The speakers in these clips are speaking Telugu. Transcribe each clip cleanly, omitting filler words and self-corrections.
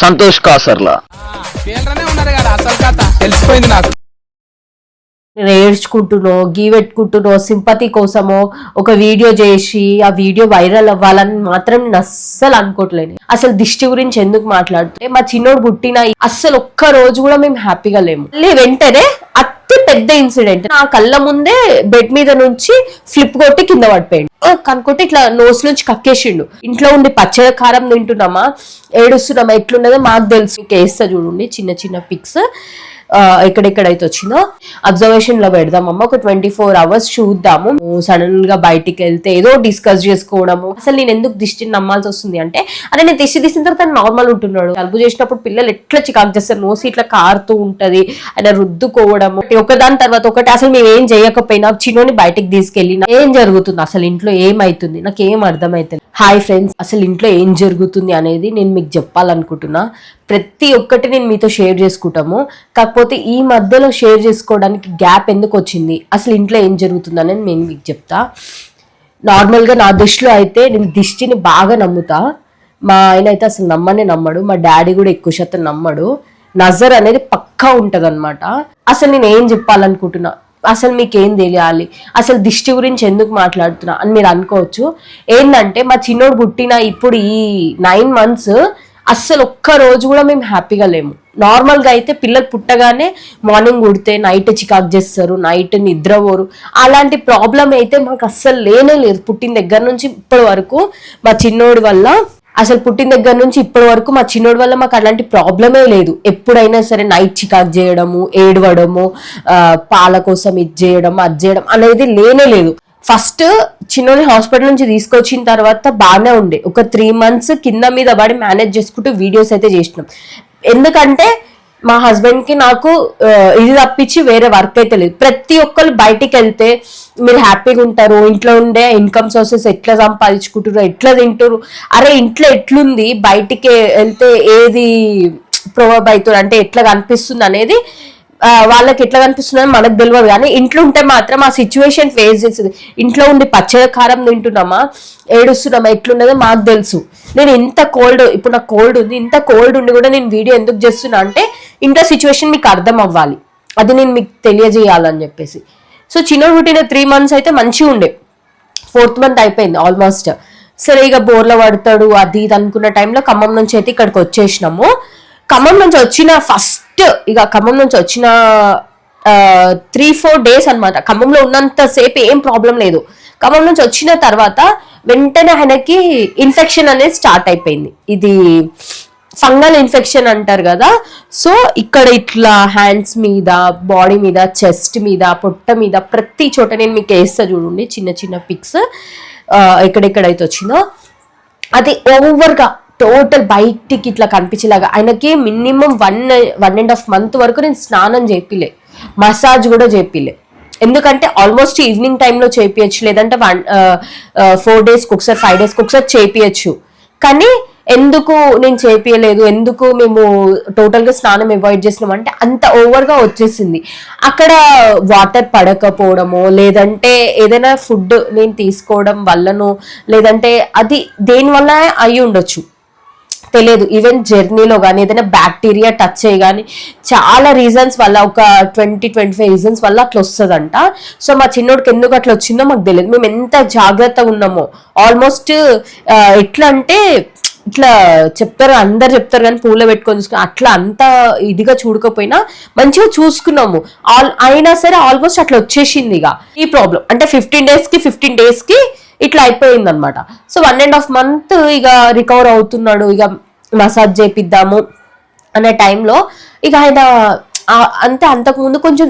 సంతోష్ కాసర్లా తెలిసిపోయింది నాకు. నేను ఏడ్చుకుంటున్నో గీవెట్టుకుంటున్నో సింపతి కోసమో ఒక వీడియో చేసి ఆ వీడియో వైరల్ అవ్వాలని మాత్రం నేను అస్సలు అనుకోవట్లేదు. అసలు దిష్టి గురించి ఎందుకు మాట్లాడితే మా చిన్నోడు పుట్టిన అస్సలు ఒక్క రోజు కూడా మేము హ్యాపీగా లేము. మళ్ళీ వెంటనే అతి పెద్ద ఇన్సిడెంట్, నా కళ్ళ ముందే బెడ్ మీద నుంచి ఫ్లిప్ కొట్టి కింద పడిపోయింది. కనుకుంటే ఇట్లా నోస్ నుంచి కక్కేసిండు. ఇంట్లో ఉండి పచ్చడి కారం తింటున్నామా ఏడుస్తున్నామా ఎట్లున్నదో మాకు తెలుసు. వేస్తా చూడండి చిన్న చిన్న పిక్స్ ఎక్కడెక్కడైతే వచ్చిందో అబ్జర్వేషన్ లో పెడదామమ్మా. ఒక 24 hours చూద్దాము. సడన్ గా బయటికి వెళ్తే ఏదో డిస్కస్ చేసుకోవడము. అసలు నేను ఎందుకు దిష్టిని నమ్మాల్సి వస్తుంది అంటే, అదే నేను దిష్టి తీసిన తర్వాత నార్మల్ ఉంటున్నాడు. జలుబు చేసినప్పుడు పిల్లలు ఎట్లా చికాకు చేస్తారు, నోసి ఇట్లా కారుతూ ఉంటది, ఆయన రుద్దుకోవడము ఒకదాని తర్వాత ఒకటి. అసలు మేము ఏం చేయకపోయినా చిన్నోని బయటికి తీసుకెళ్ళినా ఏం జరుగుతుంది, అసలు ఇంట్లో ఏమైతుంది నాకు ఏం అర్థమైతుంది. హాయ్ ఫ్రెండ్స్, అసలు ఇంట్లో ఏం జరుగుతుంది అనేది నేను మీకు చెప్పాలనుకుంటున్నా. ప్రతి ఒక్కటి నేను మీతో షేర్ చేసుకుంటాము. కాకపోతే ఈ మధ్యలో షేర్ చేసుకోవడానికి గ్యాప్ ఎందుకు వచ్చింది, అసలు ఇంట్లో ఏం జరుగుతుంది అనేది నేను మీకు చెప్తా. నార్మల్గా నా దృష్టిలో అయితే నేను దిష్టిని బాగా నమ్ముతా. మా ఆయన అయితే అసలు నమ్మడు. మా డాడీ కూడా ఎక్కువ శాతం నమ్మడు. నజర్ అనేది పక్కా ఉంటది అనమాట. అసలు నేను ఏం చెప్పాలనుకుంటున్నా, అసలు మీకేం తెలియాలి, అసలు దిష్టి గురించి ఎందుకు మాట్లాడుతున్నా అని మీరు అనుకోవచ్చు. ఏంటంటే మా చిన్నోడు పుట్టిన ఇప్పుడు ఈ 9 months అస్సలు ఒక్క రోజు కూడా మేము హ్యాపీగా లేము. నార్మల్గా అయితే పిల్లలు పుట్టగానే మార్నింగ్ ఉడితే నైట్ చికాకు చేస్తారు, నైట్ నిద్రపోరు. అలాంటి ప్రాబ్లం అయితే మాకు అస్సలు లేనే లేదు. పుట్టిన దగ్గర నుంచి ఇప్పటి వరకు మా చిన్నోడి వల్ల మా చిన్నోడి వల్ల మాకు అలాంటి ప్రాబ్లమే లేదు. ఎప్పుడైనా సరే నైట్ చికాకు చేయడము, ఏడవడము, పాల కోసం ఇది చేయడం అది చేయడం అనేది లేనే లేదు. ఫస్ట్ చిన్నోని హాస్పిటల్ నుంచి తీసుకొచ్చిన తర్వాత బాగానే ఉండే. ఒక 3 months కింద మీద పడి మేనేజ్ చేసుకుంటూ వీడియోస్ అయితే చేసినాం. ఎందుకంటే మా హస్బెండ్ కి నాకు ఇది తప్పించి వేరే వర్క్ అయితే లేదు. ప్రతి ఒక్కరు బయటికి వెళ్తే మీరు హ్యాపీగా ఉంటారు, ఇంట్లో ఉండే ఇన్కమ్ సోర్సెస్ ఎట్లా సంపాదించుకుంటారు, ఎట్లా తింటారు, అరే ఇంట్లో ఎట్లుంది, బయటికి వెళ్తే ఏది ప్రొవైడ్ అవుతుంది అంటే ఎట్లా కనిపిస్తుంది అనేది వాళ్ళకి ఎట్లా కనిపిస్తుందని మనకు తెలియదు. కానీ ఇంట్లో ఉంటే మాత్రం ఆ సిచ్యువేషన్ ఫేస్ చేస్తుంది. ఇంట్లో ఉండి పచ్చడి కారం తింటున్నామా ఏడుస్తున్నామా ఎట్లున్నదో మాకు తెలుసు. నేను ఇంత కోల్డ్, ఇప్పుడు నాకు కోల్డ్ ఉంది, ఇంత కోల్డ్ ఉండి కూడా నేను వీడియో ఎందుకు చేస్తున్నా అంటే ఇంట్లో సిచ్యువేషన్ మీకు అర్థం అవ్వాలి, అది నేను మీకు తెలియజేయాలని చెప్పేసి. సో చిన్నోడు పుట్టిన 3 months అయితే మంచిగా ఉండే. 4th month అయిపోయింది ఆల్మోస్ట్. సరే ఇక బోర్లో పడతాడు అది ఇది అనుకున్న టైంలో ఖమ్మం నుంచి అయితే ఇక్కడికి వచ్చేసినాము. ఖమ్మం నుంచి వచ్చిన 3-4 days అనమాట. ఖమ్మంలో ఉన్నంత సేపు ఏం ప్రాబ్లం లేదు. ఖమ్మం నుంచి వచ్చిన తర్వాత వెంటనే ఆయనకి ఇన్ఫెక్షన్ అనేది స్టార్ట్ అయిపోయింది. ఇది ఫంగల్ ఇన్ఫెక్షన్ అంటారు కదా. సో ఇక్కడ ఇట్లా హ్యాండ్స్ మీద, బాడీ మీద, చెస్ట్ మీద, పొట్ట మీద ప్రతి చోట నేను మీకు వేస్తా చూడండి చిన్న చిన్న పిక్స్ ఎక్కడెక్కడైతే వచ్చిందో. అది ఓవర్గా టోటల్ బయటికి ఇట్లా కనిపించేలాగా. ఆయనకి మినిమం 1.5 month వరకు నేను స్నానం చేపిలే, మసాజ్ కూడా చేపిలే. ఎందుకంటే ఆల్మోస్ట్ ఈవినింగ్ టైంలో చేపియచ్చు, లేదంటే 4 daysకి ఒకసారి 5 daysకి ఒకసారి చేపియచ్చు. కానీ ఎందుకు నేను చేపియలేదు, ఎందుకు మేము టోటల్గా స్నానం అవాయిడ్ చేసినాం అంటే అంత ఓవర్గా వచ్చేసింది. అక్కడ వాటర్ పడకపోవడమో, లేదంటే ఏదైనా ఫుడ్ నేను తీసుకోవడం వల్లనో, లేదంటే అది దేనివల్ల అయి ఉండొచ్చు తెలియదు. ఈవెన్ జర్నీలో కానీ ఏదైనా బ్యాక్టీరియా టచ్ అయ్యి కానీ చాలా రీజన్స్ వల్ల, ఒక 20-25 రీజన్స్ వల్ల అట్లా వస్తుందంట. సో మా చిన్నోడికి ఎందుకు అట్లా వచ్చిందో మాకు తెలియదు. మేము ఎంత జాగ్రత్తగా ఉన్నామో, ఆల్మోస్ట్ ఎట్లా అంటే ఇట్లా చెప్తారు, అందరు చెప్తారు కానీ పూల పెట్టుకొని చూసుకుని అట్లా అంత ఇదిగా చూడకపోయినా మంచిగా చూసుకున్నాము. అయినా సరే ఆల్మోస్ట్ అట్లా వచ్చేసింది. ఇక ఈ ప్రాబ్లం అంటే 15 daysకి ఇట్లా అయిపోయింది అనమాట. సో 1.5 month ఇక రికవర్ అవుతున్నాడు. ఇక మసాజ్ చేపిద్దాము అనే టైంలో ఇక ఆయన అంతకుముందు కొంచెం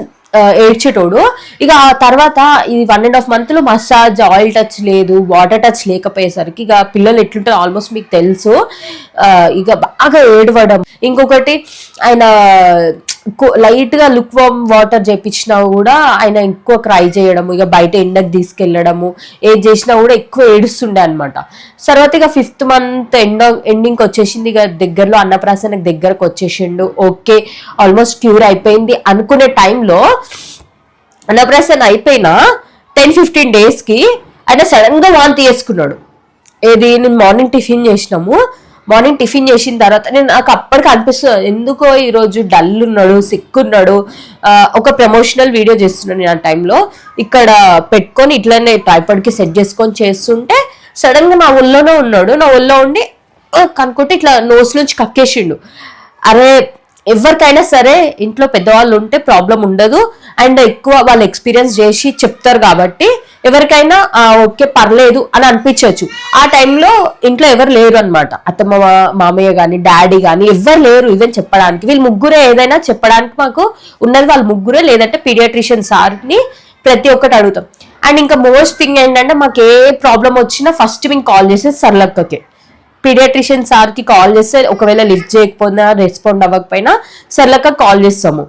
ఏడ్చేటోడు. ఇక ఆ తర్వాత ఈ 1.5 month మసాజ్, ఆయిల్ టచ్ లేదు, వాటర్ టచ్ లేకపోయేసరికి ఇక పిల్లలు ఎట్లుంటారో ఆల్మోస్ట్ మీకు తెలుసు. ఇక బాగా ఏడవడం. ఇంకొకటి ఆయన లైట్ గా లుక్ వామ్ వాటర్ చేపించినా కూడా ఆయన ఎక్కువ క్రై చేయడము, ఇక బయట ఎండకు తీసుకెళ్లడము, ఏది చేసినా కూడా ఎక్కువ ఏడుస్తుండే అనమాట. తర్వాత ఇక 5th month ఎండింగ్ వచ్చేసింది. ఇక దగ్గరలో అన్నప్రాసనకు దగ్గరకు వచ్చేసిండు. ఓకే ఆల్మోస్ట్ క్యూర్ అయిపోయింది అనుకునే టైంలో అన్నప్రాసన అయిపోయిన 10-15 daysకి ఆయన సడన్ గా వాంతి చేసుకున్నాడు. ఏది నేను మార్నింగ్ టిఫిన్ చేసినాము, మార్నింగ్ టిఫిన్ చేసిన తర్వాత నాకు అప్పటికి అనిపిస్తుంది ఎందుకో ఈరోజు డల్ ఉన్నాడు, సిక్ ఉన్నాడు. ఒక ప్రమోషనల్ వీడియో చేస్తున్నాను నేను ఆ టైంలో, ఇక్కడ పెట్టుకొని ఇట్లనే ట్రైపాడ్కి సెట్ చేసుకొని చేస్తుంటే సడన్ గా నా ఒళ్ళోనే ఉన్నాడు. నా ఒళ్ళో ఉండి కనుక్కుంటే ఇట్లా నోస్ నుంచి కక్కేసిండు. అరే ఎవరికైనా సరే ఇంట్లో పెద్దవాళ్ళు ఉంటే ప్రాబ్లం ఉండదు, అండ్ ఎక్కువ వాళ్ళు ఎక్స్పీరియన్స్ చేసి చెప్తారు కాబట్టి ఎవరికైనా ఓకే పర్లేదు అని అనిపించవచ్చు. ఆ టైంలో ఇంట్లో ఎవరు లేరు అనమాట, అత్తమ్మ మామయ్య కానీ డాడీ కానీ ఎవరు లేరు ఈవెన్ చెప్పడానికి. వీళ్ళు ముగ్గురే ఏదైనా చెప్పడానికి మాకు ఉన్నది వాళ్ళు ముగ్గురే, లేదంటే పీడియాట్రిషియన్ సార్ని ప్రతి ఒక్కటి అడుగుతాం. అండ్ ఇంకా మోస్ట్ థింగ్ ఏంటంటే మాకు ఏ ప్రాబ్లం వచ్చినా ఫస్ట్ మేము కాల్ చేసేది సర్లక్కకి. పీడియాట్రిషియన్ సార్కి కాల్ చేస్తే ఒకవేళ లిఫ్ట్ చేయకపోయినా రెస్పాండ్ అవ్వకపోయినా సర్లక్క కాల్ చేస్తాము,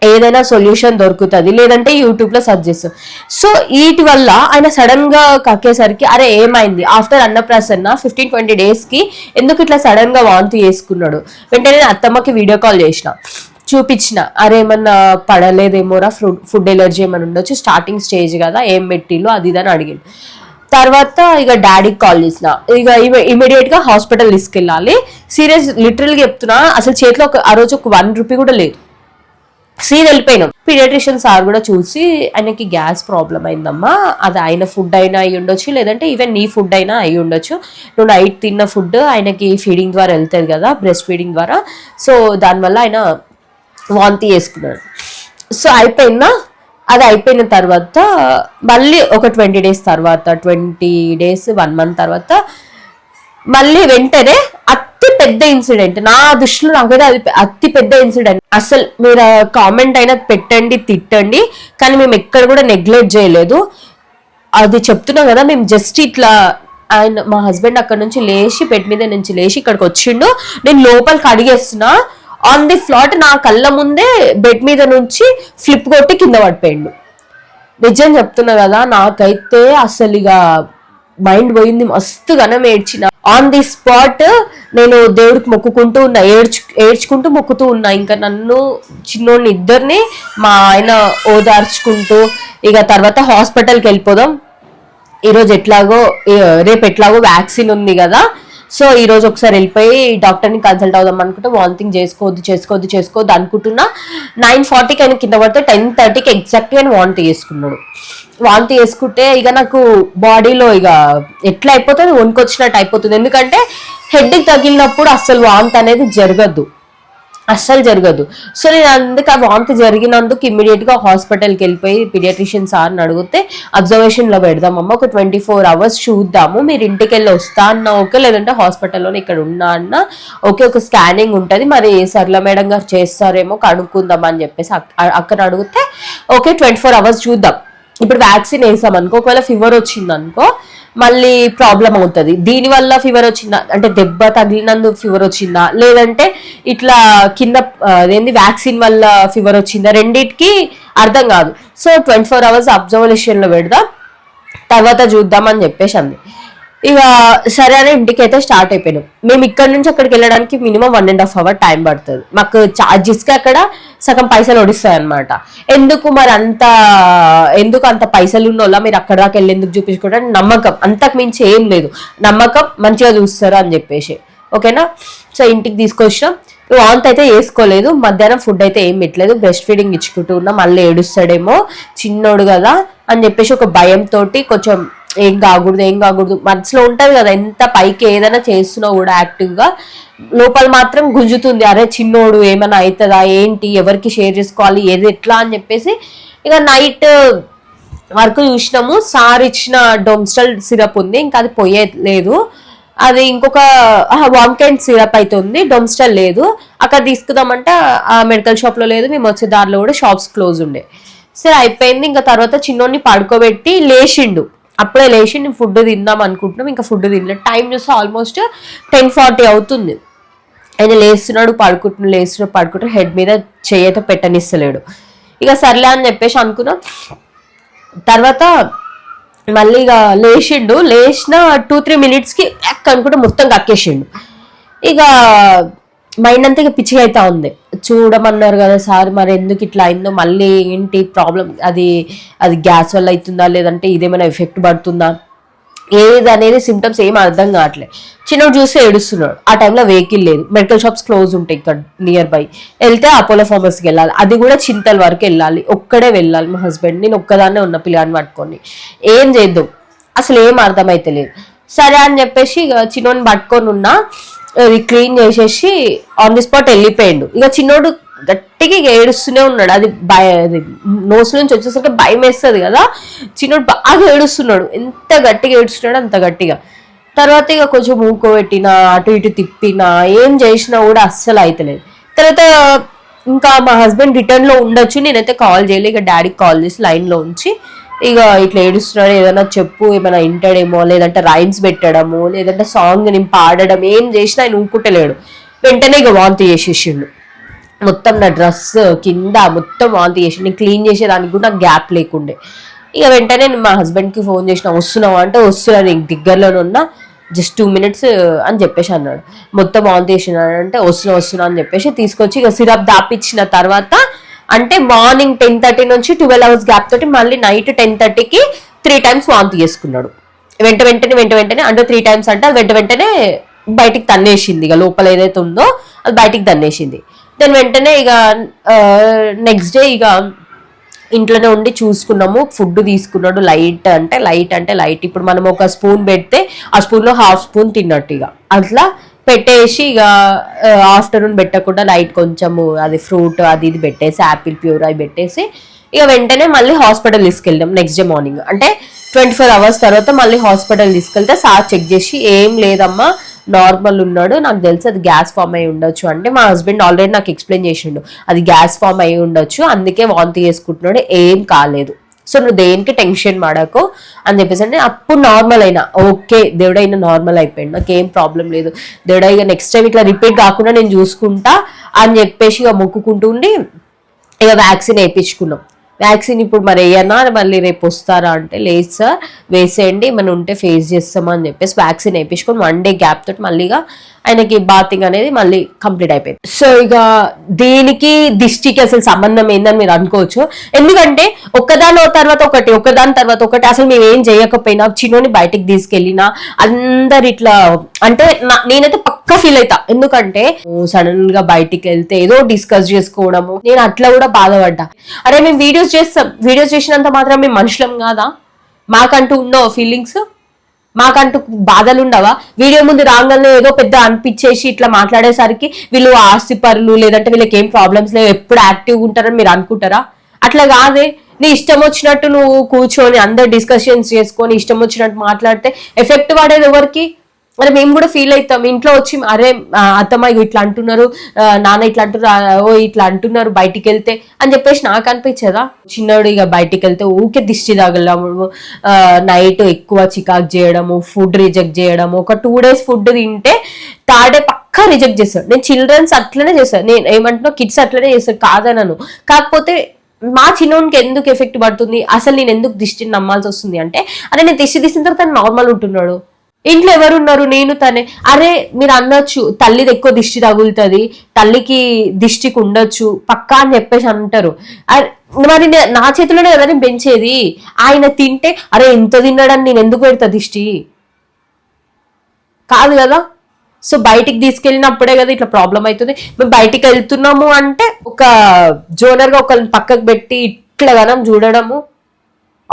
ఏదైనా సొల్యూషన్ దొరుకుతుంది, లేదంటే యూట్యూబ్లో సెర్చ్ చేస్తాం. సో వీటి వల్ల ఆయన సడన్ గా కక్కేసరికి అరే ఏమైంది ఆఫ్టర్ అన్నప్రాసన్న 15-20 daysకి ఎందుకు ఇట్లా సడన్ గా వాంతి చేసుకున్నాడు. వెంటనే అత్తమ్మకి వీడియో కాల్ చేసిన, చూపించిన అరే ఏమన్నా పడలేదేమోరా, ఫుడ్ ఎలర్జీ ఏమైనా ఉండొచ్చు, స్టార్టింగ్ స్టేజ్ కదా, ఏం పెట్టిలో అది ఇదని అడిగింది. తర్వాత ఇక డాడీకి కాల్ చేసిన, ఇక ఇమీడియట్ గా హాస్పిటల్ తీసుకెళ్ళాలి. సీరియస్ లిటరల్ గా చెప్తున్నా, అసలు చేతిలో ఆ రోజు ఒక 1 రూపీ కూడా లేదు. సీన్ వెళ్ళిపోయినాం. పీడియాట్రిషియన్ సార్ కూడా చూసి ఆయనకి గ్యాస్ ప్రాబ్లం అయిందమ్మా, అది ఆయన ఫుడ్ అయినా అయి ఉండొచ్చు, లేదంటే ఈవెన్ నీ ఫుడ్ అయినా అయి ఉండొచ్చు, నువ్వు నైట్ తిన్న ఫుడ్ ఆయనకి ఫీడింగ్ ద్వారా వెళ్తుంది కదా, బ్రెస్ట్ ఫీడింగ్ ద్వారా, సో దానివల్ల ఆయన వాంతి చేసుకున్నాడు. సో అయిపోయిందా, అది అయిపోయిన తర్వాత మళ్ళీ ఒక 20 days తర్వాత, 20 days 1 month తర్వాత మళ్ళీ వెంటనే అతి పెద్ద ఇన్సిడెంట్, నా దృష్టిలో నాకైతే అది అతి పెద్ద ఇన్సిడెంట్. అసలు మీరు కామెంట్ అయినా పెట్టండి, తిట్టండి, కానీ మేము ఎక్కడ కూడా నెగ్లెక్ట్ చేయలేదు. అది చెప్తున్నాం కదా, మేము జస్ట్ ఇట్లా ఆయన మా హస్బెండ్ అక్కడ నుంచి లేచి బెడ్ మీద నుంచి లేచి ఇక్కడికి వచ్చిండు, నేను లోపలికి అడిగేస్తున్నా, ఆన్ ది ఫ్లాట్ నా కళ్ళ ముందే బెడ్ మీద నుంచి ఫ్లిప్ కొట్టి కింద పడిపోయిండు. నిజం చెప్తున్నా కదా, నాకైతే అసలు ఇక మైండ్ పోయింది, మస్తు గనం ఏడ్చిన. ఆన్ ది స్పాట్ నేను దేవుడికి మొక్కుకుంటూ ఉన్నా, ఏడ్చుకుంటూ మొక్కుతూ ఉన్నా. ఇంకా నన్ను చిన్నోడిని ఇద్దరిని మా ఆయన ఓదార్చుకుంటూ ఇక తర్వాత హాస్పిటల్కి వెళ్ళిపోదాం, ఈరోజు ఎట్లాగో రేపు ఎట్లాగో వ్యాక్సిన్ ఉంది కదా, సో ఈ రోజు ఒకసారి వెళ్ళిపోయి డాక్టర్ని కన్సల్ట్ అవుదాం అనుకుంటే వాంతింగ్ చేసుకోవద్దు అనుకుంటున్నా. 9:40కి ఆయన కింద పడితే 10:30కి ఎగ్జాక్ట్గా ఆయన వాంతి చేసుకున్నాడు. వాంతి చేసుకుంటే ఇక నాకు బాడీలో ఇక ఎట్లా అయిపోతుంది, వణుకొచ్చినట్టు అయిపోతుంది. ఎందుకంటే హెడ్కి తగిలినప్పుడు అస్సలు వాంతి అనేది అస్సలు జరగదు. సో నేను అందుకు ఆ వాంతి జరిగినందుకు ఇమ్మీడియట్ గా హాస్పిటల్కి వెళ్ళిపోయి పీడియాట్రిషియన్ సార్ని అడిగితే అబ్జర్వేషన్ లో పెడదామమ్మ, ఒక 24 hours చూద్దాము, మీరు ఇంటికి వెళ్ళి వస్తా అన్నా ఓకే, లేదంటే హాస్పిటల్లోనే ఇక్కడ ఉన్నా అన్నా ఓకే, ఒక స్కానింగ్ ఉంటుంది, మరి సర్ల మేడం గారు చేస్తారేమో కనుక్కుందాం అని చెప్పేసి అక్కడ అడిగితే ఓకే 24 hours చూద్దాం, ఇప్పుడు వ్యాక్సిన్ వేసాం అనుకో, ఒకవేళ ఫీవర్ వచ్చింది అనుకో మళ్ళీ ప్రాబ్లం అవుతుంది. దీనివల్ల ఫీవర్ వచ్చిందా అంటే దెబ్బ తగిలినందుకు ఫీవర్ వచ్చిందా, లేదంటే ఇట్లా కింద అదేంది వ్యాక్సిన్ వల్ల ఫీవర్ వచ్చిందా, రెండింటికి అర్థం కాదు. సో 24 hours అబ్జర్వేషన్ లో పెడదాం, తర్వాత చూద్దాం అని చెప్పేసి అంది. ఇక సరే అని ఇంటికి అయితే స్టార్ట్ అయిపోయినాం. మేము ఇక్కడ నుంచి అక్కడికి వెళ్ళడానికి మినిమం 1.5 hour టైం పడుతుంది. మాకు ఛార్జెస్కి అక్కడ సగం పైసలు ఒడిస్తాయి అనమాట. ఎందుకు అంత పైసలు ఉన్నోళ్ళ మీరు అక్కడ దాకా వెళ్ళి ఎందుకు చూపించుకోవడానికి, నమ్మకం, అంతకు మించి ఏం లేదు, నమ్మకం, మంచిగా చూస్తారు అని చెప్పేసి ఓకేనా. సో ఇంటికి తీసుకొచ్చినాం. వాంతి అయితే వేసుకోలేదు, మధ్యాహ్నం ఫుడ్ అయితే ఏం పెట్టలేదు, బ్రెస్ట్ ఫీడింగ్ ఇచ్చుకుంటూ ఉన్నా, మళ్ళీ ఏడుస్తాడేమో చిన్నోడు కదా అని చెప్పేసి ఒక భయంతో కొంచెం ఏం కాకూడదు మనసులో ఉంటది కదా, ఎంత పైకి ఏదైనా చేస్తున్నా కూడా యాక్టివ్ గా లోపల మాత్రం గుంజుతుంది, అరే చిన్నోడు ఏమైనా అవుతుందా ఏంటి, ఎవరికి షేర్ చేసుకోవాలి ఏది ఎట్లా అని చెప్పేసి. ఇక నైట్ వరకు చూసినాము, సార్ ఇచ్చిన డొమ్స్టల్ సిరప్ ఉంది, ఇంకా అది పోయేలేదు, అది ఇంకొక వామ్కెంట్ సిరప్ అయితే ఉంది, డొమ్స్టల్ లేదు. అక్కడ తీసుకుందామంటే ఆ మెడికల్ షాప్ లో లేదు, మేము వచ్చే దారిలో కూడా షాప్స్ క్లోజ్ ఉండే. సరే అయిపోయింది. ఇంకా తర్వాత చిన్నోడిని పడుకోబెట్టి లేచిండు, అప్పుడే లేచి నేను ఫుడ్ తిందాం అనుకుంటున్నాం, ఇంకా ఫుడ్ తినలేదు. టైం చూస్తే ఆల్మోస్ట్ 10:40 అవుతుంది. ఆయన లేస్తున్నాడు పడుకుంటున్నాడు, హెడ్ మీద చేయత పెట్టనిస్తలేడు. ఇక సర్లే అని చెప్పేసి అనుకున్నాం. తర్వాత మళ్ళీ ఇక లేచిన 2-3 minutesకి అనుకుంటే మొత్తం కక్కేసిండు. ఇక మైండ్ అంతా ఇక పిచ్చిగా అవుతా ఉంది. చూడమన్నారు కదా సార్, మరి ఎందుకు ఇట్లా అయిందో, మళ్ళీ ఏంటి ప్రాబ్లం, అది గ్యాస్ వల్ల అవుతుందా, లేదంటే ఇదేమైనా ఎఫెక్ట్ పడుతుందా, ఏది అనేది సిమ్టమ్స్ ఏం అర్థం కావట్లేదు. చిన్నోడు చూస్తే ఏడుస్తున్నాడు. ఆ టైంలో వెహికల్ లేదు, మెడికల్ షాప్స్ క్లోజ్ ఉంటాయి ఇక్కడ నియర్ బై. వెళ్తే అపోలో ఫార్మసీకి వెళ్ళాలి, అది కూడా చింతల వరకు వెళ్ళాలి, ఒక్కడే వెళ్ళాలి మా హస్బెండ్. నేను ఒక్కదాన్నే ఉన్న పిల్లని పట్టుకొని ఏం చేద్దాం అసలు ఏం అర్థమైతే లేదు. సరే అని చెప్పేసి ఇక చిన్నోడిని పట్టుకొని ఉన్నా, క్లీన్ చేసేసి ఆన్ ది స్పాట్ వెళ్ళిపోయాడు. ఇక చిన్నోడు గట్టిగా ఏడుస్తూనే ఉన్నాడు. అది నోస్ నుంచి వచ్చేసరికి భయం వేస్తుంది కదా. చిన్నోడు బాగా ఏడుస్తున్నాడు, ఎంత గట్టిగా ఏడుస్తున్నాడు అంత గట్టిగా. తర్వాత ఇక కొంచెం మూకోబెట్టినా, అటు ఇటు తిప్పినా, ఏం చేసినా కూడా అస్సలు అయితలేదు. తర్వాత ఇంకా మా హస్బెండ్ రిటర్న్ లో ఉండొచ్చు, నేనైతే కాల్ చేయలే. ఇక డాడీకి కాల్ చేసి లైన్ లో ఉంచి ఇక ఇట్లా ఏడుస్తున్నాడు, ఏదైనా చెప్పు, ఏమైనా వింటాడేమో, లేదంటే రైమ్స్ పెట్టడము, లేదంటే సాంగ్ నేను పాడడం, ఏం చేసినా ఆయన ఊరుకుంటలేడు. వెంటనే ఇక వాంతి చేసేసిండు. మొత్తం నా డ్రెస్ కింద మొత్తం వాంతి చేసి, నేను క్లీన్ చేసేదానికి కూడా నాకు గ్యాప్ లేకుండే. ఇక వెంటనే నేను మా హస్బెండ్కి ఫోన్ చేసిన, వస్తున్నావు అంటే వస్తున్నా, నీకు దగ్గరలోనే ఉన్నా, జస్ట్ 2 minutes అని చెప్పేసి అన్నాడు. మొత్తం వాంతి చేసినాడు అంటే వస్తున్నా అని చెప్పేసి తీసుకొచ్చి ఇక సిరప్ దాపిచ్చిన తర్వాత, అంటే మార్నింగ్ 10:30 నుంచి 12 hours గ్యాప్ తోటి మళ్ళీ నైట్ 10:30కి 3 times వాంతి చేసుకున్నాడు. వెంటనే అంటే 3 times అంటే అది వెంటనే బయటికి తన్నేసింది. ఇక లోపల ఏదైతే ఉందో అది బయటికి తన్నేసింది. దాని వెంటనే ఇక నెక్స్ట్ డే ఇక ఇంట్లోనే ఉండి చూసుకున్నాము. ఫుడ్ తీసుకున్నాడు, లైట్ అంటే లైట్. ఇప్పుడు మనం ఒక స్పూన్ పెడితే ఆ స్పూన్లో 1/2 spoon తిన్నట్టు ఇక అట్లా పెట్టేసి, ఇక ఆఫ్టర్నూన్ పెట్టకుండా లైట్ కొంచెము అది ఫ్రూట్ అది ఇది పెట్టేసి, యాపిల్ ప్యూర్ అవి పెట్టేసి ఇక వెంటనే మళ్ళీ హాస్పిటల్ తీసుకెళ్దాం. నెక్స్ట్ డే మార్నింగ్ అంటే 24 hours తర్వాత మళ్ళీ హాస్పిటల్ తీసుకెళ్తే సార్ చెక్ చేసి, ఏం లేదమ్మా నార్మల్ ఉన్నాడు, నాకు తెలిసి అది గ్యాస్ ఫామ్ అయి ఉండొచ్చు అంటే, మా హస్బెండ్ ఆల్రెడీ నాకు ఎక్స్ప్లెయిన్ చేసిండు అది గ్యాస్ ఫామ్ అయి ఉండొచ్చు, అందుకే వాంతి చేసుకుంటున్నాడు, ఏం కాలేదు, సో నువ్వు దేనికి టెన్షన్ పడకు అని చెప్పేసి అంటే, అప్పుడు నార్మల్ అయినా ఓకే, దేవుడైనా నార్మల్ అయిపోయాడు, నాకేం ప్రాబ్లం లేదు, దేవుడా ఇక నెక్స్ట్ టైం ఇట్లా రిపీట్ కాకుండా నేను చూసుకుంటా అని చెప్పేసి ఇక మొక్కుకుంటూ ఉండి ఇక వ్యాక్సిన్ వేయించుకున్నాం. వ్యాక్సిన్ ఇప్పుడు మరి వేయనా మళ్ళీ రేపు వస్తారా అంటే, లేదు సార్ వేసేయండి, మనం ఉంటే ఫేస్ చేస్తామా అని చెప్పేసి వ్యాక్సిన్ వేయించుకొని 1 day గ్యాప్ తోటి మళ్ళీగా ఆయనకి బాతింగ్ అనేది మళ్ళీ కంప్లీట్ అయిపోయింది. సో ఇక దీనికి దిష్టికి అసలు సంబంధం ఏందని మీరు అనుకోవచ్చు. ఎందుకంటే ఒకదాని తర్వాత ఒకటి అసలు మేము ఏం చేయకపోయినా, చిన్నోని బయటికి తీసుకెళ్ళినా అందరు ఇట్లా అంటే నేనైతే పక్కా ఫీల్ అవుతా. ఎందుకంటే సడన్ గా బయటికి వెళ్తే ఏదో డిస్కస్ చేసుకోవడము, నేను అట్లా కూడా బాధపడ్డా. అరే మేము వీడియోస్ చేసినంత మాత్రం మేము మనుషులం కాదా? మాకంటూ ఉన్నో ఫీలింగ్స్, మాకంటూ బాధలు ఉండవా? వీడియో ముందు రాగానే ఏదో పెద్ద అనిపించేసి ఇట్లా మాట్లాడేసరికి వీళ్ళు ఆస్తి పరులు, లేదంటే వీళ్ళకి ఏం ప్రాబ్లమ్స్ లేవు, ఎప్పుడు యాక్టివ్గా ఉంటారని మీరు అనుకుంటారా? అట్లా కాదే, నీ ఇష్టం వచ్చినట్టు నువ్వు కూర్చొని అందరు డిస్కషన్స్ చేసుకొని ఇష్టం వచ్చినట్టు మాట్లాడితే ఎఫెక్ట్ పడేది ఎవరికి? మరి మేము కూడా ఫీల్ అవుతాం. ఇంట్లో వచ్చి అరే అత్తమ్మ ఇట్లా అంటున్నారు, నాన్న ఇట్లా అంటున్నారు, ఇట్లా అంటున్నారు బయటికి వెళ్తే అని చెప్పేసి నాకు అనిపించదా? చిన్నోడు ఇక బయటికి వెళ్తే ఊకే దిష్టి తగలము, నైట్ ఎక్కువ చికాక్ చేయడము, ఫుడ్ రిజెక్ట్ చేయడము. ఒక 2 days ఫుడ్ తింటే థర్డ్ డే పక్కా రిజెక్ట్ చేస్తాడు. నేను చిల్డ్రన్స్ అట్లనే చేస్తాను, నేను ఏమంటున్నా కిడ్స్ అట్లనే చేస్తాను కాదనను. కాకపోతే మా చిన్నోనికి ఎందుకు ఎఫెక్ట్ పడుతుంది, అసలు నేను ఎందుకు దిష్టిని నమ్మాల్సి వస్తుంది అంటే, అరే నేను దిష్టి తీసిన తర్వాత నార్మల్ ఉంటున్నాడు, ఇంట్లో ఎవరున్నారు నేను తనే. అరే మీరు అనొచ్చు తల్లిది ఎక్కువ దిష్టి తగులుతుంది, తల్లికి దిష్టికి ఉండొచ్చు పక్కా అని చెప్పేసి అంటారు. మరి నా చేతిలోనే ఎవరిని పెంచేది, ఆయన తింటే అరే ఎంత తిన్నాడని నేను ఎందుకు పెడతా దిష్టి? కాదు కదా. సో బయటికి తీసుకెళ్ళినప్పుడే కదా ఇట్లా ప్రాబ్లం అవుతుంది. మేము బయటికి వెళ్తున్నాము అంటే ఒక జోనర్గా ఒకరిని పక్కకు పెట్టి ఇట్లా గనం చూడడము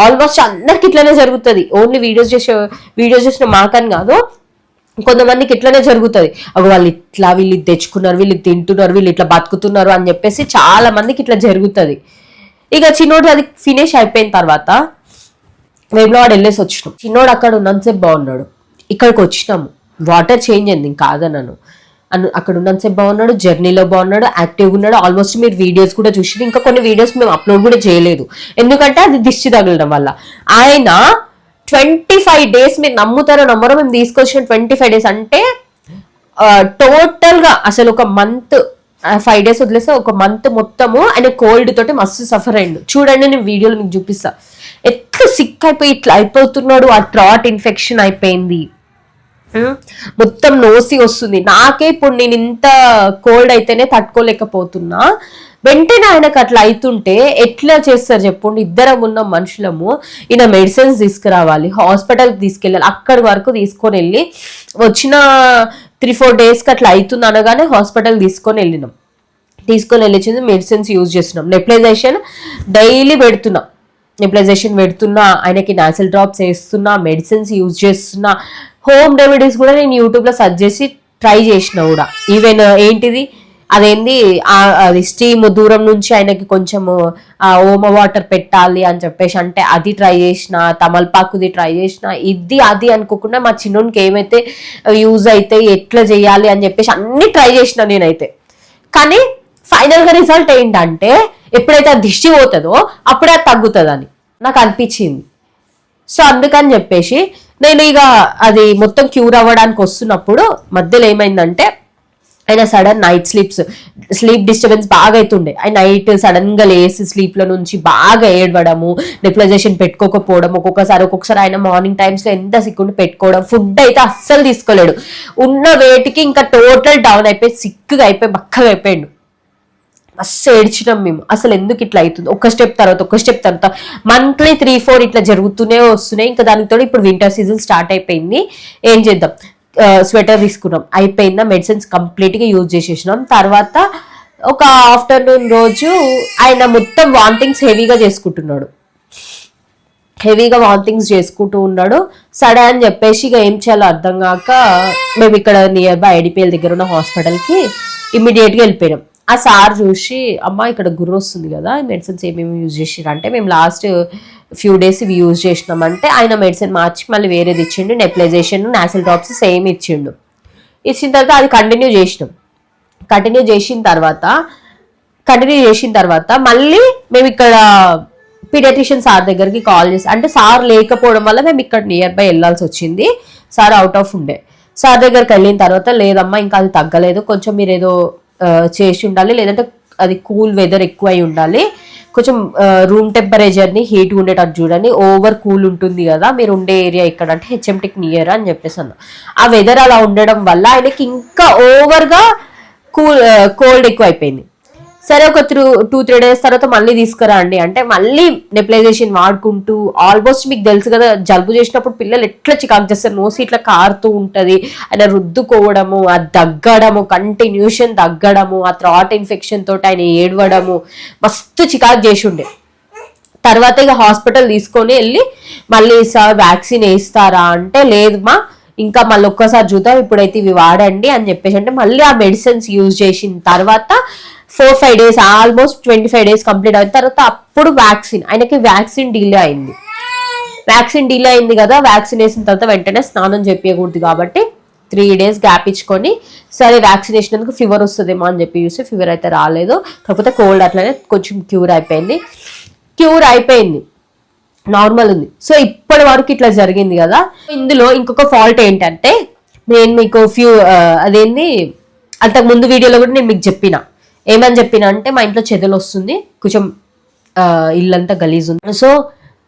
ఆల్మోస్ట్ అందరికి ఇట్లనే జరుగుతుంది. ఓన్లీ వీడియోస్ చేసిన మాకని కాదు, కొంతమందికి ఇట్లనే జరుగుతుంది. అవి వాళ్ళు ఇట్లా వీళ్ళు తెచ్చుకున్నారు, వీళ్ళు తింటున్నారు, వీళ్ళు ఇట్లా బతుకుతున్నారు అని చెప్పేసి చాలా మందికి ఇట్లా జరుగుతుంది. ఇక చిన్నోడు అది ఫినిష్ అయిపోయిన తర్వాత వేములవాడ వెళ్ళేసి వచ్చినాం. చిన్నోడు అక్కడ ఉన్నంతసేపు బాగున్నాడు, ఇక్కడికి వచ్చినాము వాటర్ చేంజ్ అయింది, ఇంకా కాదన్నాను. అక్కడ ఉన్నంతసేపు బాగున్నాడు, జర్నీలో బాగున్నాడు, యాక్టివ్గా ఉన్నాడు. ఆల్మోస్ట్ మీరు వీడియోస్ కూడా చూసి, ఇంకా కొన్ని వీడియోస్ మేము అప్లోడ్ కూడా చేయలేదు ఎందుకంటే అది దిష్టి తగలడం వల్ల. ఆయన 25 days, మీరు నమ్ముతారో నమ్మరో, మేము తీసుకొచ్చిన 25 days అంటే టోటల్ గా అసలు ఒక మంత్, 5 days వదిలేస్తే ఒక మంత్ మొత్తము ఆయన కోల్డ్ తోటి మస్తు సఫర్ అయ్యిండు. చూడండి నేను వీడియోలో మీకు చూపిస్తా, ఎట్లా సిక్ అయిపోయి ఇట్లా అయిపోతున్నాడు. ఆ ట్రాట్ ఇన్ఫెక్షన్ అయిపోయింది, మొత్తం నోసి వస్తుంది. నాకే ఇప్పుడు నేను ఇంత కోల్డ్ అయితేనే తట్టుకోలేకపోతున్నా. వెంటనే ఆయనకు అట్లా అవుతుంటే ఎట్లా చేస్తారు చెప్పండి? ఇద్దరం ఉన్న మనుషులము. ఈయన మెడిసిన్స్ తీసుకురావాలి, హాస్పిటల్కి తీసుకెళ్ళాలి, అక్కడి వరకు తీసుకొని వెళ్ళి వచ్చిన 3-4 డేస్కి అట్లా అవుతుంది అనగానే హాస్పిటల్ తీసుకొని వెళ్ళినాం. తీసుకొని వెళ్ళింది మెడిసిన్స్ యూజ్ చేస్తున్నాం. నెప్లైజేషన్ డైలీ పెడుతున్నా, ఆయనకి నాసల్ డ్రాప్స్ వేస్తున్నా, మెడిసిన్స్ యూజ్ చేస్తున్నా. హోమ్ రెమెడీస్ కూడా నేను యూట్యూబ్లో సర్చ్ చేసి ట్రై చేసిన కూడా. ఈవెన్ ఏంటిది అదేంది అది స్టీమ్ దూరం నుంచి ఆయనకి కొంచెము ఓమ వాటర్ పెట్టాలి అని చెప్పేసి అంటే అది ట్రై చేసిన, తమలపాకుది ట్రై చేసిన, ఇది అది అనుకోకుండా మా చిన్నోనికి ఏమైతే యూజ్ అయితే ఎట్లా చేయాలి అని చెప్పేసి అన్ని ట్రై చేసిన నేనైతే. కానీ ఫైనల్ గా రిజల్ట్ ఏంటంటే ఎప్పుడైతే ఆ దిష్టి పోతుందో అప్పుడే అది తగ్గుతుందని నాకు అనిపించింది. సో అందుకని చెప్పేసి నేను ఇక అది మొత్తం క్యూర్ అవ్వడానికి వస్తున్నప్పుడు మధ్యలో ఏమైందంటే ఆయన సడన్ నైట్ స్లీప్ డిస్టర్బెన్స్ బాగా అవుతుండే. ఆయన నైట్ సడన్ గా లేసి స్లీప్ లో నుంచి బాగా ఏడవడము, నెప్లైజేషన్ పెట్టుకోకపోవడం, ఒక్కొక్కసారి ఆయన మార్నింగ్ టైమ్స్ లో ఎంత సిక్కుండి పెట్టుకోవడం, ఫుడ్ అయితే అస్సలు తీసుకోలేడు. ఉన్న వేటికి ఇంకా టోటల్ డౌన్ అయిపోయి సిక్కుగా అయిపోయి బక్కగా అయిపోయాడు. మస్తు ఏడ్చినాం మేము. అసలు ఎందుకు ఇట్లా అవుతుంది? ఒక స్టెప్ తర్వాత మంత్లీ 3-4 ఇట్లా జరుగుతూనే వస్తున్నాయి. ఇంకా దానితో ఇప్పుడు వింటర్ సీజన్ స్టార్ట్ అయిపోయింది. ఏం చేద్దాం, స్వెటర్ తీసుకున్నాం, అయిపోయిందా, మెడిసిన్స్ కంప్లీట్ గా యూజ్ చేసేసినాం. తర్వాత ఒక ఆఫ్టర్నూన్ రోజు ఆయన మొత్తం వామిటింగ్స్ హెవీగా చేసుకుంటూ ఉన్నాడు. సడే అని చెప్పేసి ఇక ఏం చేయాలో అర్థం కాక మేము ఇక్కడ నియర్ బై ఐడిపిఎల్ దగ్గర ఉన్న హాస్పిటల్కి ఇమ్మీడియట్గా వెళ్ళిపోయినాం. ఆ సార్ చూసి, అమ్మ ఇక్కడ గుర్రు వస్తుంది కదా, మెడిసిన్స్ ఏమేమి యూజ్ చేసిరు అంటే మేము లాస్ట్ ఫ్యూ డేస్ ఇవి యూజ్ చేసినామంటే ఆయన మెడిసిన్ మార్చి మళ్ళీ వేరేది ఇచ్చిండు. నెప్లైజేషన్, నాసల్ డ్రాప్స్ సేమ్ ఇచ్చిన తర్వాత అది కంటిన్యూ చేసిన తర్వాత మళ్ళీ మేము ఇక్కడ పీడియాట్రిషియన్ సార్ దగ్గరికి కాల్ చేసి, అంటే సార్ లేకపోవడం వల్ల మేము ఇక్కడ నియర్ బై వెళ్ళాల్సి వచ్చింది. సార్ అవుట్ ఆఫ్ ఉండే. సార్ దగ్గరికి వెళ్ళిన తర్వాత లేదమ్మా ఇంకా అది తగ్గలేదు, కొంచెం మీరు ఏదో చేసి ఉండాలి, లేదంటే అది కూల్ వెదర్ ఎక్కువ అయి ఉండాలి, కొంచెం రూమ్ టెంపరేచర్ని హీట్గా ఉండేటట్టు చూడండి, ఓవర్ కూల్ ఉంటుంది కదా మీరు ఉండే ఏరియా ఇక్కడ అంటే హెచ్ఎంటికి నియర్ అని చెప్పేసి అన్న. ఆ వెదర్ అలా ఉండడం వల్ల ఆయనకి ఇంకా ఓవర్గా కోల్డ్ ఎక్కువ అయిపోయింది. సరే ఒక 2-3 డేస్ తర్వాత మళ్ళీ తీసుకురా అండి అంటే మళ్ళీ నెప్లైజేషన్ వాడుకుంటూ, ఆల్మోస్ట్ మీకు తెలుసు కదా జలుబు చేసినప్పుడు పిల్లలు ఎట్లా చికాకు చేస్తారు, నోసి ఇట్లా కారుతూ ఉంటుంది, ఆయన రుద్దుకోవడము, ఆ దగ్గడము, కంటిన్యూషన్ దగ్గడము, ఆ థ్రాట్ ఇన్ఫెక్షన్ తోటి ఆయన ఏడవడము, మస్తు చికాకు చేసి ఉండే. తర్వాత ఇక హాస్పిటల్ తీసుకొని వెళ్ళి మళ్ళీ సార్ వ్యాక్సిన్ వేస్తారా అంటే లేదు మా ఇంకా మళ్ళీ ఒక్కసారి చూద్దాం, ఇప్పుడైతే ఇవి వాడండి అని చెప్పేసి అంటే మళ్ళీ ఆ మెడిసిన్స్ యూజ్ చేసిన తర్వాత 4-5 డేస్, ఆల్మోస్ట్ 25 డేస్ కంప్లీట్ అయిన తర్వాత అప్పుడు ఆయనకి వ్యాక్సిన్ డిలే అయింది కదా, వ్యాక్సిన్ వేసిన తర్వాత వెంటనే స్నానం చెప్పకూడదు కాబట్టి 3 డేస్ గ్యాప్ ఇచ్చుకొని సరే వ్యాక్సిన్ వేసినందుకు ఫీవర్ వస్తుందేమో అని చెప్పి చూస్తే ఫీవర్ అయితే రాలేదు, కాకపోతే కోల్డ్ అట్లనే కొంచెం క్యూర్ అయిపోయింది, నార్మల్ ఉంది. సో ఇప్పటి వరకు ఇట్లా జరిగింది కదా. ఇందులో ఇంకొక ఫాల్ట్ ఏంటంటే నేను మీకు అదేంది అంతకు ముందు వీడియోలో కూడా నేను మీకు ఏమని చెప్పినా అంటే మా ఇంట్లో చెదలు వస్తుంది, కొంచెం ఇల్లంతా గలీజ్ ఉంది, సో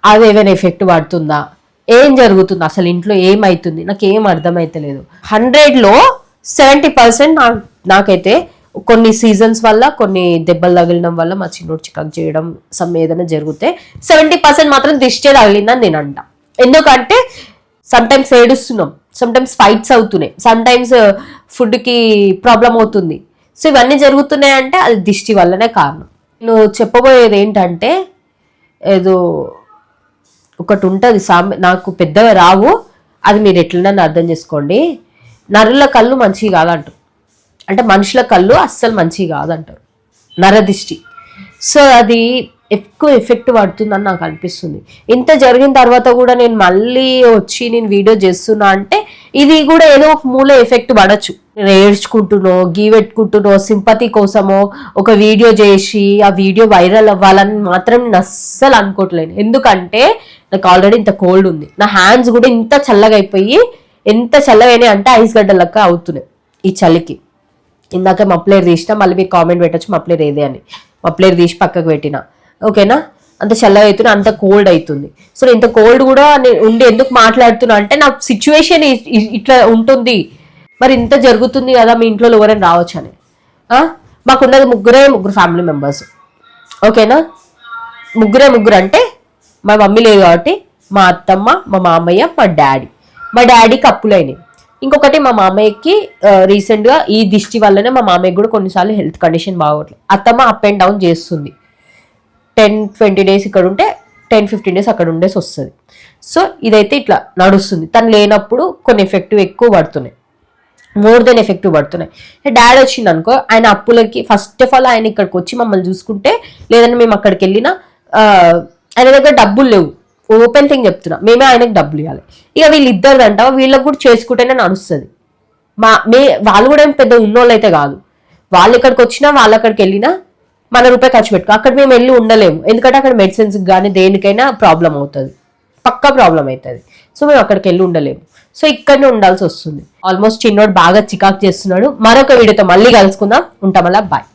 అది ఏమైనా ఎఫెక్ట్ పడుతుందా, ఏం జరుగుతుంది, అసలు ఇంట్లో ఏమైతుంది నాకు ఏం అర్థమైతలేదు. 100లో 70% నాకైతే కొన్ని సీజన్స్ వల్ల, కొన్ని దెబ్బలు తగిలినం వల్ల మా చిన్నోడు చికాకు చేయడం ఏదైనా జరిగితే 70% మాత్రం దిష్టి తగిలిందని నేను అంట. ఎందుకంటే సమ్టైమ్స్ ఏడుస్తున్నాం, సమ్టైమ్స్ ఫైట్స్ అవుతున్నాయి, సమ్టైమ్స్ ఫుడ్కి ప్రాబ్లం అవుతుంది. సో ఇవన్నీ జరుగుతున్నాయంటే అది దిష్టి వల్లనే కారణం. నేను చెప్పబోయేది ఏంటంటే ఏదో ఒకటి ఉంటుంది నాకు పెద్దగా రావు, అది మీరు ఎట్లన్నా అర్థం చేసుకోండి. నరుల కళ్ళు మంచివి కాదంటారు, అంటే మనుషుల కళ్ళు అస్సలు మంచివి కాదంటారు, నరదిష్టి. సో అది ఎక్కువ ఎఫెక్ట్ పడుతుందని నాకు అనిపిస్తుంది. ఇంత జరిగిన తర్వాత కూడా నేను మళ్ళీ వచ్చి నేను వీడియో చేస్తున్నా అంటే ఇది కూడా ఏదో ఒక మూల ఎఫెక్ట్ పడచ్చు. నేను ఏడ్చుకుంటున్నో గీవెట్టుకుంటున్నో సింపతి కోసమో ఒక వీడియో చేసి ఆ వీడియో వైరల్ అవ్వాలని మాత్రం నేను అస్సలు అనుకోవట్లేను. ఎందుకంటే నాకు ఆల్రెడీ ఇంత కోల్డ్ ఉంది, నా హ్యాండ్స్ కూడా ఇంత చల్లగా అయిపోయి, ఎంత చల్లగా అంటే ఐస్ గడ్డలక్క అవుతున్నాయి ఈ చలికి. ఇందాక మప్లేర్ తీసిన, మళ్ళీ మీరు కామెంట్ పెట్టచ్చు మప్లేర్ ఏదే అని, మప్లేర్ తీసి పక్కకు పెట్టిన, ఓకేనా. అంత చల్లగా అవుతుంది, అంత కోల్డ్ అవుతుంది. సో ఇంత కోల్డ్ కూడా నేను ఉండి ఎందుకు మాట్లాడుతున్నా అంటే నా సిచ్యువేషన్ ఇట్లా ఉంటుంది, మరి ఇంత జరుగుతుంది కదా, మీ ఇంట్లో ఎవరైనా రావచ్చు అని. మాకున్నది ముగ్గురు ఫ్యామిలీ మెంబర్స్, ఓకేనా. ముగ్గురు అంటే మా మమ్మీ లేదు కాబట్టి మా అత్తమ్మ, మా మామయ్య, మా డాడీకి అప్పులైనాయి. ఇంకొకటి మా మామయ్యకి రీసెంట్గా ఈ దిష్టి వల్లనే మా మామయ్యకి కూడా కొన్నిసార్లు హెల్త్ కండిషన్ బాగోట్లేదు. అత్తమ్మ అప్ అండ్ డౌన్ చేస్తుంది, 10-20 డేస్ ఇక్కడ ఉంటే 10-15 డేస్ అక్కడ ఉండేసి వస్తుంది. సో ఇదైతే ఇట్లా నడుస్తుంది. తను లేనప్పుడు కొన్ని ఎఫెక్టివ్ ఎక్కువ పడుతున్నాయి, మోర్ దెన్ ఎఫెక్టివ్ పడుతున్నాయి. డాడీ వచ్చింది అనుకో, ఆయన అప్పులకి ఫస్ట్ ఆఫ్ ఆల్ ఆయన ఇక్కడికి వచ్చి మమ్మల్ని చూసుకుంటే, లేదంటే మేము అక్కడికి వెళ్ళినా ఆయన దగ్గర డబ్బులు లేవు, ఓపెన్ థింగ్ చెప్తున్నా, మేమే ఆయనకు డబ్బులు ఇవ్వాలి. ఇక వీళ్ళిద్దరు అంట వీళ్ళకి కూడా చేసుకుంటేనే నడుస్తుంది. వాళ్ళు కూడా ఏం పెద్ద ఉన్నోళ్ళు అయితే కాదు, వాళ్ళు ఇక్కడికి వచ్చినా వాళ్ళు అక్కడికి వెళ్ళినా మన రూపాయి ఖర్చు పెట్టుకో, అక్కడ మేము వెళ్ళి ఉండలేము, ఎందుకంటే అక్కడ మెడిసిన్స్ కానీ దేనికైనా ప్రాబ్లం అవుతుంది, పక్కా ప్రాబ్లం అవుతుంది. సో మేము అక్కడికి వెళ్ళి ఉండలేము, సో ఇక్కడనే ఉండాల్సి వస్తుంది. ఆల్మోస్ట్ చిన్నోడు బాగా చికాకు చేస్తున్నాడు. మరొక వీడియోతో మళ్ళీ కలుసుకుందాం, ఉంటాం. అలా బాయ్.